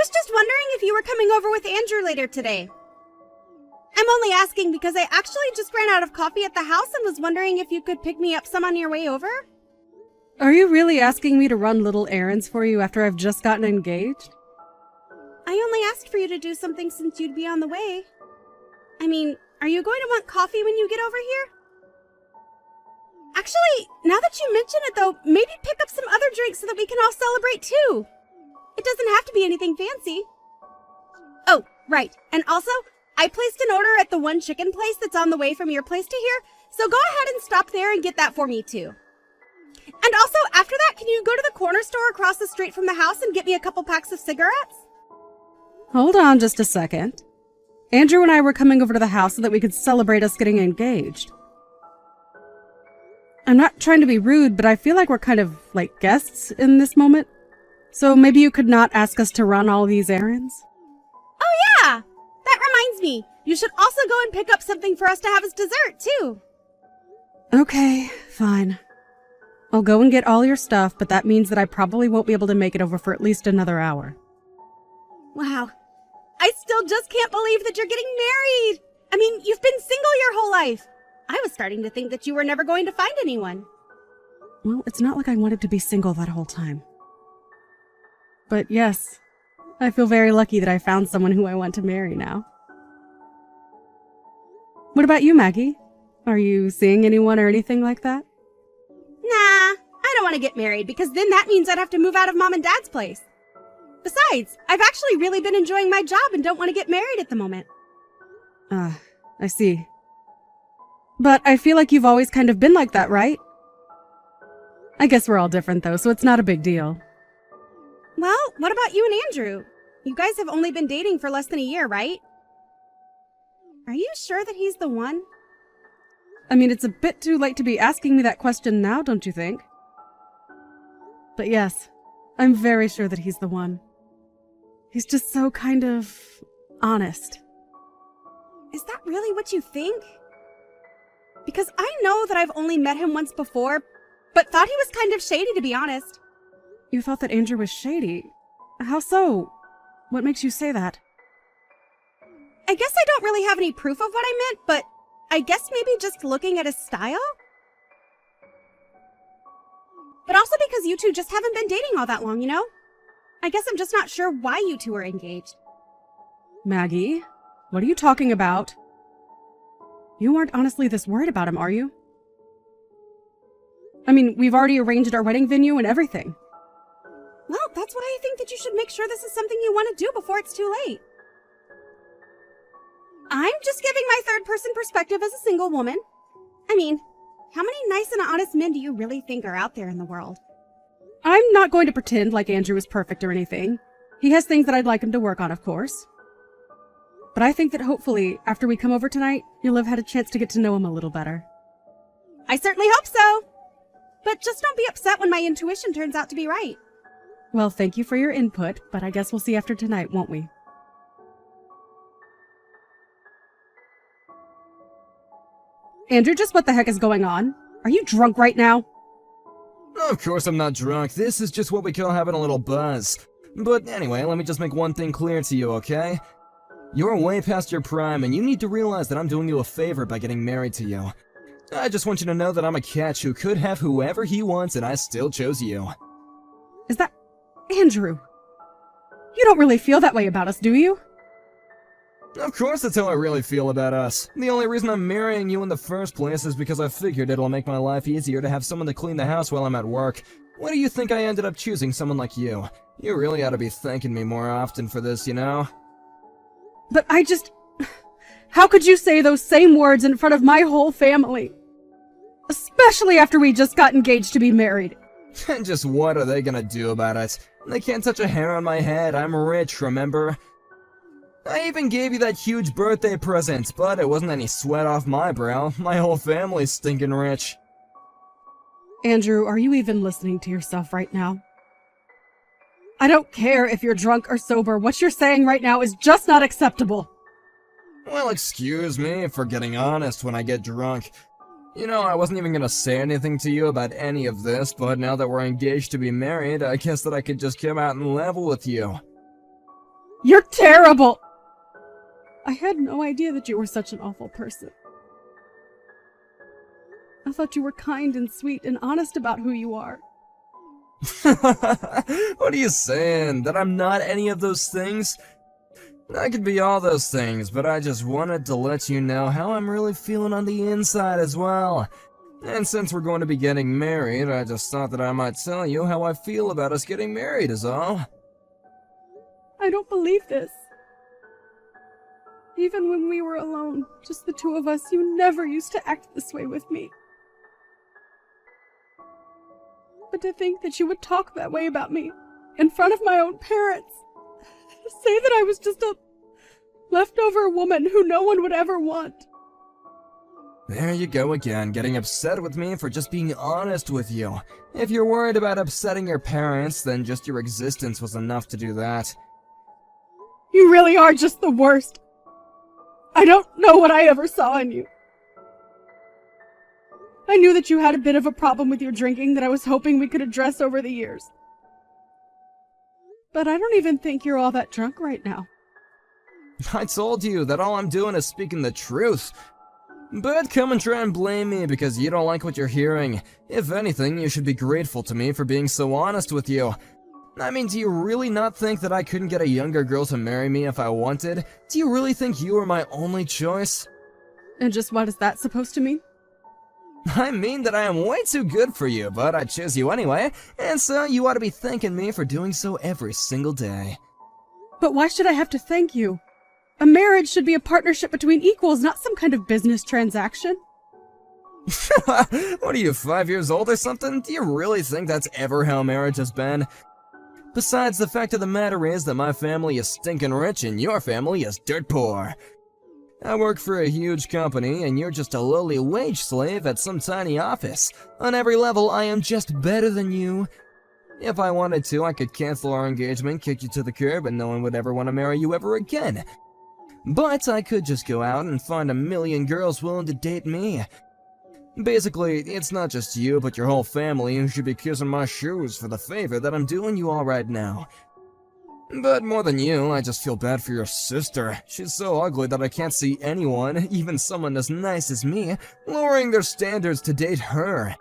was just wondering if you were coming over with Andrew later today. I'm only asking because I actually just ran out of coffee at the house and was wondering if you could pick me up some on your way over. Are you really asking me to run little errands for you after I've just gotten engaged? I only asked for you to do something since you'd be on the way. I mean, are you going to want coffee when you get over here? Actually, now that you mention it though, maybe pick up some other drinks so that we can all celebrate too. It doesn't have to be anything fancy. Oh, right. And also, I placed an order at the one chicken place that's on the way from your place to here, so go ahead and stop there and get that for me too. And also, after that, can you go to the corner store across the street from the house and get me a couple packs of cigarettes? Hold on just a second. Andrew and I were coming over to the house so that we could celebrate us getting engaged. I'm not trying to be rude, but I feel like we're kind of like guests in this moment. So maybe you could not ask us to run all these errands? Oh yeah! That reminds me, you should also go and pick up something for us to have as dessert too. Okay, fine. I'll go and get all your stuff, but that means that I probably won't be able to make it over for at least another hour. Wow. I still just can't believe that you're getting married! I mean, you've been single your whole life! I was starting to think that you were never going to find anyone. Well, it's not like I wanted to be single that whole time. But yes, I feel very lucky that I found someone who I want to marry now. What about you, Maggie? Are you seeing anyone or anything like that? Nah, I don't want to get married because then that means I'd have to move out of Mom and Dad's place. Besides, I've actually really been enjoying my job and don't want to get married at the moment. I see. But I feel like you've always kind of been like that, right? I guess we're all different though, so it's not a big deal. Well, what about you and Andrew? You guys have only been dating for less than a year, right? Are you sure that he's the one? I mean, it's a bit too late to be asking me that question now, don't you think? But yes, I'm very sure that he's the one. He's just so kind of honest. Is that really what you think? Because I know that I've only met him once before, but thought he was kind of shady, to be honest. You thought that Andrew was shady? How so? What makes you say that? I guess I don't really have any proof of what I meant, but I guess maybe just looking at his style? But also because you two just haven't been dating all that long, you know? I guess I'm just not sure why you two are engaged. Maggie, what are you talking about? You aren't honestly this worried about him, are you? I mean, we've already arranged our wedding venue and everything. Well, that's why I think that you should make sure this is something you want to do before it's too late. I'm just giving my third-person perspective as a single woman. I mean, how many nice and honest men do you really think are out there in the world? I'm not going to pretend like Andrew is perfect or anything. He has things that I'd like him to work on, of course. But I think that hopefully, after we come over tonight, you'll have had a chance to get to know him a little better. I certainly hope so. But just don't be upset when my intuition turns out to be right. Well, thank you for your input, but I guess we'll see after tonight, won't we? Andrew, just what the heck is going on? Are you drunk right now? Of course I'm not drunk. This is just what we call having a little buzz. But anyway, let me just make one thing clear to you, okay? You're way past your prime, and you need to realize that I'm doing you a favor by getting married to you. I just want you to know that I'm a catch who could have whoever he wants, and I still chose you. Is that... Andrew? You don't really feel that way about us, do you? Of course that's how I really feel about us. The only reason I'm marrying you in the first place is because I figured it'll make my life easier to have someone to clean the house while I'm at work. Why do you think I ended up choosing someone like you? You really ought to be thanking me more often for this, you know? But I just... How could you say those same words in front of my whole family? Especially after we just got engaged to be married. And just what are they gonna do about it? They can't touch a hair on my head. I'm rich, remember? I even gave you that huge birthday present, but it wasn't any sweat off my brow. My whole family's stinking rich. Andrew, are you even listening to yourself right now? I don't care if you're drunk or sober. What you're saying right now is just not acceptable. Well, excuse me for getting honest when I get drunk. You know, I wasn't even gonna say anything to you about any of this, but now that we're engaged to be married, I guess that I could just come out and level with you. You're terrible! I had no idea that you were such an awful person. I thought you were kind and sweet and honest about who you are. What are you saying? That I'm not any of those things? I could be all those things, but I just wanted to let you know how I'm really feeling on the inside as well. And since we're going to be getting married, I just thought that I might tell you how I feel about us getting married is all. I don't believe this. Even when we were alone, just the two of us, you never used to act this way with me. But to think that you would talk that way about me, in front of my own parents, say that I was just a leftover woman who no one would ever want. There you go again, getting upset with me for just being honest with you. If you're worried about upsetting your parents, then just your existence was enough to do that. You really are just the worst. I don't know what I ever saw in you. I knew that you had a bit of a problem with your drinking that I was hoping we could address over the years. But I don't even think you're all that drunk right now. I told you that all I'm doing is speaking the truth. But come and try and blame me because you don't like what you're hearing. If anything, you should be grateful to me for being so honest with you. I mean, do you really not think that I couldn't get a younger girl to marry me if I wanted? Do you really think you were my only choice? And just what is that supposed to mean? I mean that I am way too good for you, but I chose you anyway, and so you ought to be thanking me for doing so every single day. But why should I have to thank you? A marriage should be a partnership between equals, not some kind of business transaction. What are you, 5 years old or something? Do you really think that's ever how marriage has been? Besides, the fact of the matter is that my family is stinking rich and your family is dirt poor. I work for a huge company, and you're just a lowly wage slave at some tiny office. On every level, I am just better than you. If I wanted to, I could cancel our engagement, kick you to the curb, and no one would ever want to marry you ever again. But I could just go out and find a million girls willing to date me. Basically, it's not just you, but your whole family who should be kissing my shoes for the favor that I'm doing you all right now. But more than you, I just feel bad for your sister. She's so ugly that I can't see anyone, even someone as nice as me, lowering their standards to date her.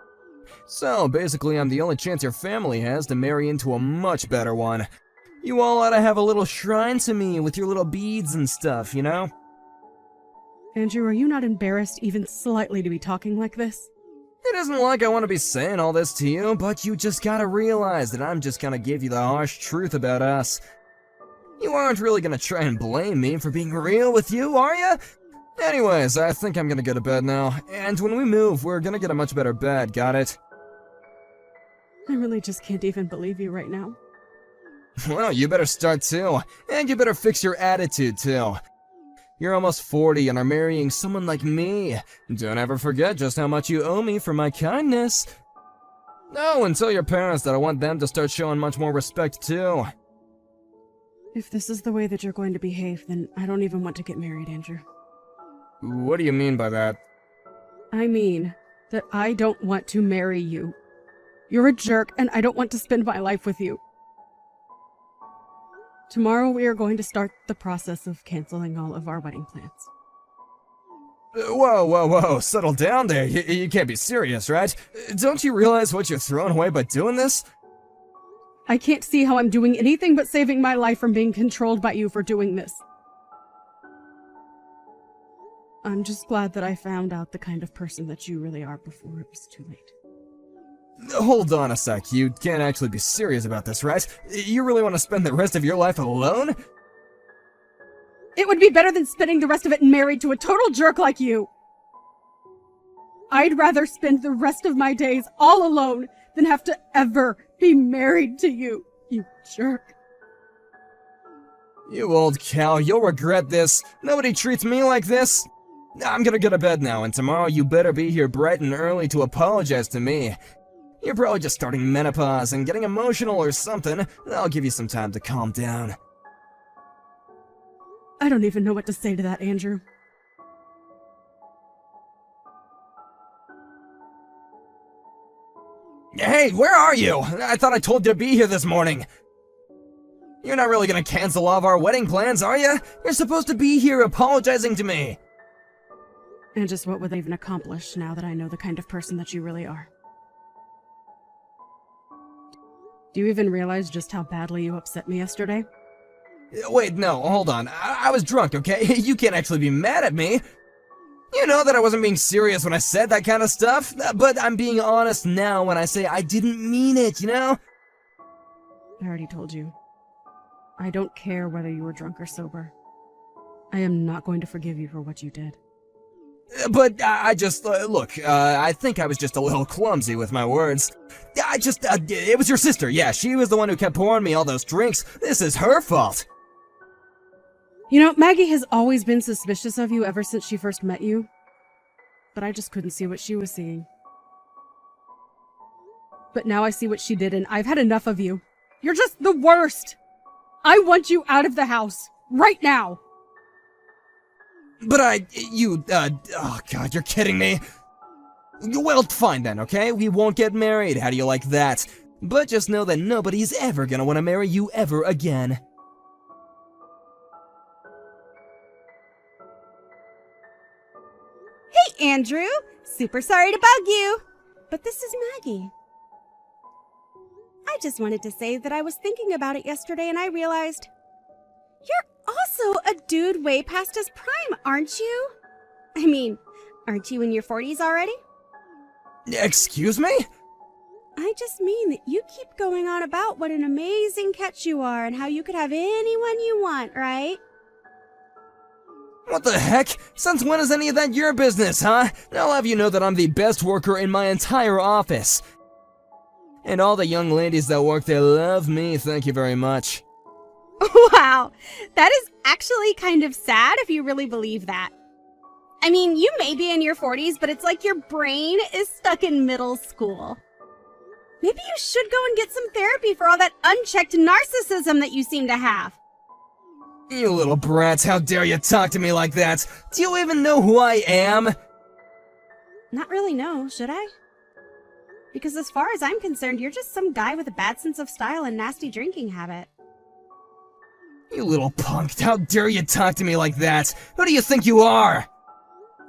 So basically, I'm the only chance your family has to marry into a much better one. You all ought to have a little shrine to me with your little beads and stuff, you know? Andrew, are you not embarrassed even slightly to be talking like this? It isn't like I want to be saying all this to you, but you just gotta realize that I'm just gonna give you the harsh truth about us. You aren't really gonna try and blame me for being real with you, are you? Anyways, I think I'm gonna go to bed now, and when we move, we're gonna get a much better bed, got it? I really just can't even believe you right now. Well, you better start too, and you better fix your attitude too. You're almost 40 and are marrying someone like me. Don't ever forget just how much you owe me for my kindness. Oh, and tell your parents that I want them to start showing much more respect too. If this is the way that you're going to behave, then I don't even want to get married, Andrew. What do you mean by that? I mean that I don't want to marry you. You're a jerk, and I don't want to spend my life with you. Tomorrow we are going to start the process of canceling all of our wedding plans. Whoa, settle down there. You can't be serious, right? Don't you realize what you're throwing away by doing this? I can't see how I'm doing anything but saving my life from being controlled by you for doing this. I'm just glad that I found out the kind of person that you really are before it was too late. Hold on a sec, you can't actually be serious about this, right? You really want to spend the rest of your life alone? It would be better than spending the rest of it married to a total jerk like you. I'd rather spend the rest of my days all alone than have to ever be married to you, you jerk. You old cow, you'll regret this. Nobody treats me like this. I'm gonna go to bed now, and tomorrow you better be here bright and early to apologize to me. You're probably just starting menopause and getting emotional or something. I'll give you some time to calm down. I don't even know what to say to that, Andrew. Hey, where are you? I thought I told you to be here this morning. You're not really gonna cancel all of our wedding plans, are you? You're supposed to be here apologizing to me. And just what would they even accomplish now that I know the kind of person that you really are? Do you even realize just how badly you upset me yesterday? Wait, no, hold on. I was drunk, okay? You can't actually be mad at me. You know that I wasn't being serious when I said that kind of stuff, but I'm being honest now when I say I didn't mean it, you know? I already told you. I don't care whether you were drunk or sober. I am not going to forgive you for what you did. But I just, look, I think I was just a little clumsy with my words. It was your sister, yeah, she was the one who kept pouring me all those drinks. This is her fault. You know, Maggie has always been suspicious of you ever since she first met you. But I just couldn't see what she was seeing. But now I see what she did, and I've had enough of you. You're just the worst! I want you out of the house, right now! But oh god, you're kidding me. Well, fine then, okay? We won't get married, how do you like that? But just know that nobody's ever gonna want to marry you ever again. Hey, Andrew! Super sorry to bug you, but this is Maggie. I just wanted to say that I was thinking about it yesterday and I realized you're also a dude way past his prime, aren't you? I mean, aren't you in your 40s already? Excuse me? I just mean that you keep going on about what an amazing catch you are and how you could have anyone you want, right? What the heck? Since when is any of that your business, huh? I'll have you know that I'm the best worker in my entire office. And all the young ladies that work there love me, thank you very much. Wow, that is actually kind of sad if you really believe that. I mean, you may be in your 40s, but it's like your brain is stuck in middle school. Maybe you should go and get some therapy for all that unchecked narcissism that you seem to have. You little brats, how dare you talk to me like that? Do you even know who I am? Not really, no, should I? Because as far as I'm concerned, you're just some guy with a bad sense of style and nasty drinking habit. You little punk, how dare you talk to me like that? Who do you think you are?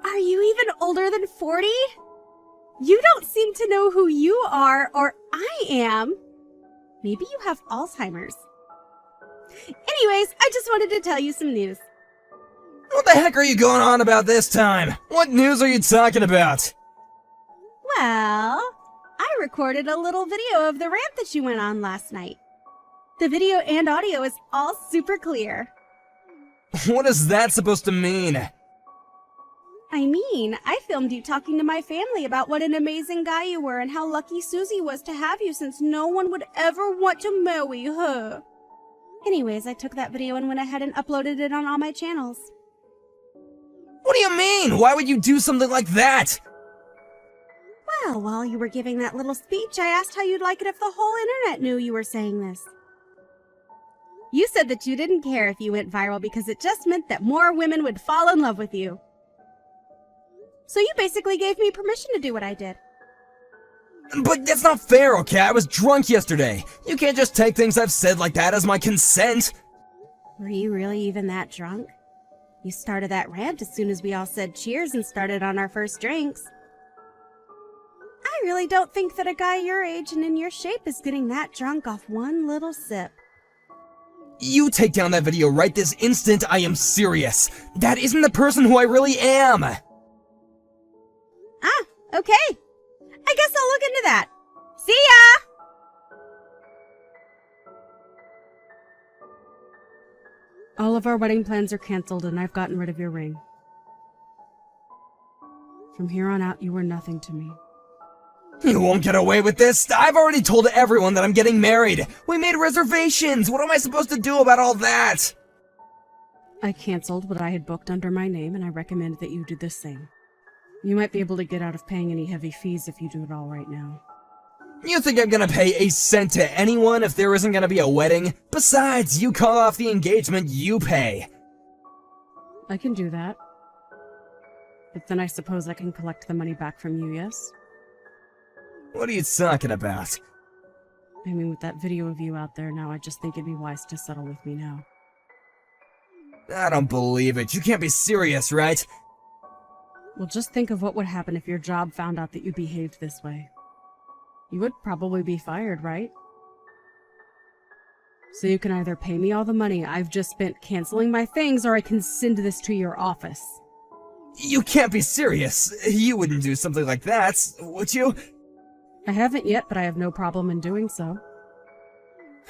Are you even older than 40? You don't seem to know who you are, or I am. Maybe you have Alzheimer's. Anyways, I just wanted to tell you some news. What the heck are you going on about this time? What news are you talking about? Well, I recorded a little video of the rant that you went on last night. The video and audio is all super clear. What is that supposed to mean? I mean, I filmed you talking to my family about what an amazing guy you were and how lucky Susie was to have you since no one would ever want to marry her. Anyways, I took that video and went ahead and uploaded it on all my channels. What do you mean? Why would you do something like that? Well, while you were giving that little speech, I asked how you'd like it if the whole internet knew you were saying this. You said that you didn't care if you went viral because it just meant that more women would fall in love with you. So you basically gave me permission to do what I did. But that's not fair, okay? I was drunk yesterday. You can't just take things I've said like that as my consent. Were you really even that drunk? You started that rant as soon as we all said cheers and started on our first drinks. I really don't think that a guy your age and in your shape is getting that drunk off one little sip. You take down that video right this instant, I am serious. That isn't the person who I really am. Ah, okay. I guess I'll look into that. See ya! All of our wedding plans are canceled and I've gotten rid of your ring. From here on out, you were nothing to me. You won't get away with this. I've already told everyone that I'm getting married. We made reservations. What am I supposed to do about all that? I canceled what I had booked under my name and I recommend that you do the same. You might be able to get out of paying any heavy fees if you do it all right now. You think I'm gonna pay a cent to anyone if there isn't gonna be a wedding? Besides, you call off the engagement, you pay. I can do that. But then I suppose I can collect the money back from you, yes? What are you talking about? I mean, with that video of you out there now, I just think it'd be wise to settle with me now. I don't believe it. You can't be serious, right? Well, just think of what would happen if your job found out that you behaved this way. You would probably be fired, right? So you can either pay me all the money I've just spent canceling my things, or I can send this to your office. You can't be serious. You wouldn't do something like that, would you? I haven't yet, but I have no problem in doing so.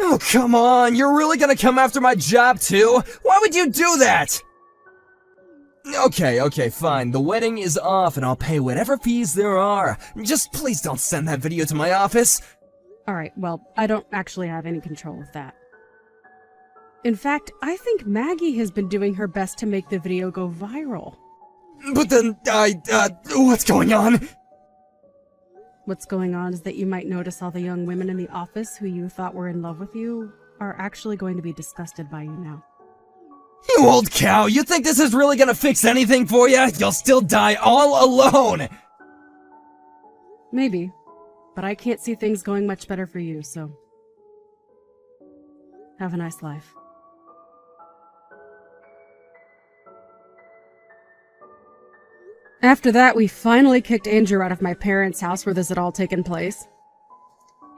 Oh, come on. You're really gonna come after my job, too? Why would you do that? Okay, fine. The wedding is off, and I'll pay whatever fees there are. Just please don't send that video to my office. Alright, well, I don't actually have any control of that. In fact, I think Maggie has been doing her best to make the video go viral. But then, what's going on? What's going on is that you might notice all the young women in the office who you thought were in love with you are actually going to be disgusted by you now. You old cow, you think this is really gonna fix anything for you? You'll still die all alone! Maybe, but I can't see things going much better for you, so... have a nice life. After that, we finally kicked Andrew out of my parents' house where this had all taken place.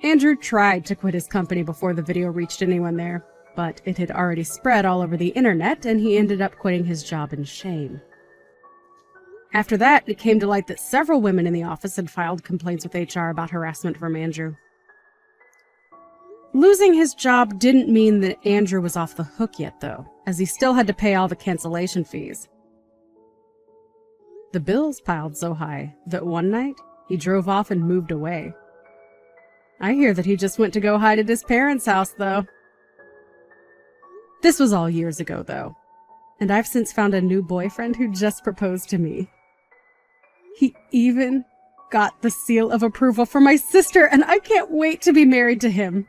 Andrew tried to quit his company before the video reached anyone there, but it had already spread all over the internet, and he ended up quitting his job in shame. After that, it came to light that several women in the office had filed complaints with HR about harassment from Andrew. Losing his job didn't mean that Andrew was off the hook yet, though, as he still had to pay all the cancellation fees. The bills piled so high that one night, he drove off and moved away. I hear that he just went to go hide at his parents' house, though. This was all years ago, though, and I've since found a new boyfriend who just proposed to me. He even got the seal of approval from my sister, and I can't wait to be married to him.